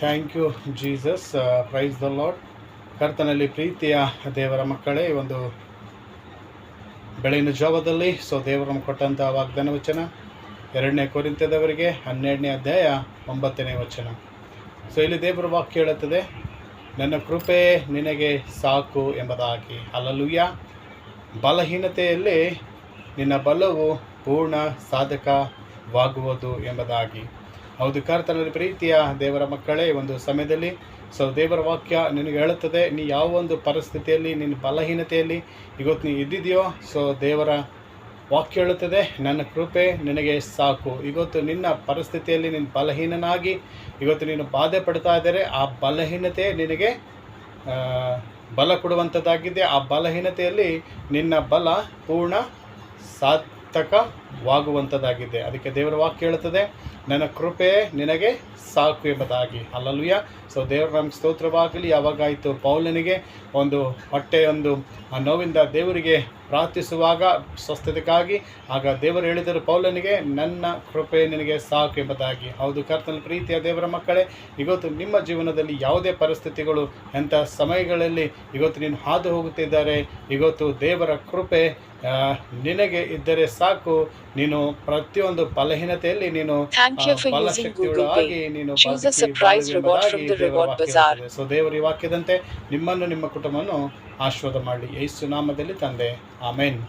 Thank you Jesus. Praise the Lord. ಕರ್ತನಲ್ಲಿ ಪ್ರೀತಿಯ ದೇವರ ಮಕ್ಕಳೇ, ಒಂದು ಬೆಳಗಿನ ಜಾವದಲ್ಲಿ ದೇವರು ನಮ್ಗೆ ಕೊಟ್ಟಂಥ ವಾಗ್ದಾನ ವಚನ 2 ಕೊರಿಂಥದವರಿಗೆ 12ನೇ ಅಧ್ಯಾಯ 9ನೇ ವಚನ. ಇಲ್ಲಿ ದೇವರ ವಾಕ್ಯ ಹೇಳುತ್ತದೆ, ನನ್ನ ಕೃಪೆ ನಿನಗೆ ಸಾಕು ಎಂಬುದಾಗಿ. ಹಲ್ಲೆಲೂಯಾ. ಬಲಹೀನತೆಯಲ್ಲಿ ನಿನ್ನ ಬಲವು ಪೂರ್ಣ ಸಾಧಕವಾಗುವುದು ಎಂಬುದಾಗಿ. ಹೌದು, ಕರ್ತನಲ್ಲಿ ಪ್ರೀತಿಯ ದೇವರ ಮಕ್ಕಳೇ, ಒಂದು ಸಮಯದಲ್ಲಿ ದೇವರ ವಾಕ್ಯ ನಿನಗೆ ಹೇಳುತ್ತದೆ, ನೀ ಯಾವ ಒಂದು ಪರಿಸ್ಥಿತಿಯಲ್ಲಿ ನಿನ್ನ ಬಲಹೀನತೆಯಲ್ಲಿ ಇವತ್ತು ನೀ ಇದ್ದಿದೆಯೋ, ದೇವರ ವಾಕ್ಯ ಹೇಳುತ್ತದೆ, ನನ್ನ ಕೃಪೆ ನಿನಗೆ ಸಾಕು. ಇವತ್ತು ನಿನ್ನ ಪರಿಸ್ಥಿತಿಯಲ್ಲಿ ನೀನು ಬಲಹೀನನಾಗಿ ಇವತ್ತು ನೀನು ಬಾಧೆ ಪಡ್ತಾ ಇದ್ದರೆ, ಆ ಬಲಹೀನತೆ ನಿನಗೆ ಬಲ ಕೊಡುವಂಥದ್ದಾಗಿದೆ. ಆ ಬಲಹೀನತೆಯಲ್ಲಿ ನಿನ್ನ ಬಲ ಪೂರ್ಣ ಸಾರ್ಥಕವಾಗುವಂಥದ್ದಾಗಿದೆ. ಅದಕ್ಕೆ ದೇವರ ವಾಕ್ಯ ಹೇಳುತ್ತದೆ, ನನ್ನ ಕೃಪೆ ನಿನಗೆ ಸಾಕು ಎಂಬುದಾಗಿ. ಹಲ್ಲೆಲೂಯಾ. ದೇವರ ನಮ್ಗೆ ಸ್ತೋತ್ರವಾಗಲಿ. ಯಾವಾಗಾಯಿತು ಪೌಲನಿಗೆ ಒಂದು ನೋವಿಂದ ದೇವರಿಗೆ ಪ್ರಾರ್ಥಿಸುವಾಗ ಸ್ವಸ್ಥತೆಗಾಗಿ, ಆಗ ದೇವರು ಹೇಳಿದರು ಪೌಲನಿಗೆ, ನನ್ನ ಕೃಪೆ ನಿನಗೆ ಸಾಕು ಎಂಬುದಾಗಿ. ಹೌದು, ಕರ್ತನ ಪ್ರೀತಿಯ ದೇವರ ಮಕ್ಕಳೇ, ಇವತ್ತು ನಿಮ್ಮ ಜೀವನದಲ್ಲಿ ಯಾವುದೇ ಪರಿಸ್ಥಿತಿಗಳು, ಎಂಥ ಸಮಯಗಳಲ್ಲಿ ಇವತ್ತು ನೀನು ಹಾದು ಹೋಗುತ್ತಿದ್ದಾರೆ, ಇವತ್ತು ದೇವರ ಕೃಪೆ ನಿನಗೆ ಇದ್ದರೆ ಸಾಕು. ನೀನು ಪ್ರತಿಯೊಂದು ಬಲಹೀನತೆಯಲ್ಲಿ ನೀನು ಬಲಶಕ್ತಿಯುಳ್ಳಾಗಿ ನೀನು ದೇವರ ಈ ವಾಕ್ಯದಂತೆ ನಿಮ್ಮನ್ನು ನಿಮ್ಮ ಕುಟುಂಬವನ್ನು ಆಶೀರ್ವಾದ ಮಾಡಲಿ. ಯೇಸು ನಾಮದಲ್ಲಿ ತಂದೆ, ಆಮೆನ್.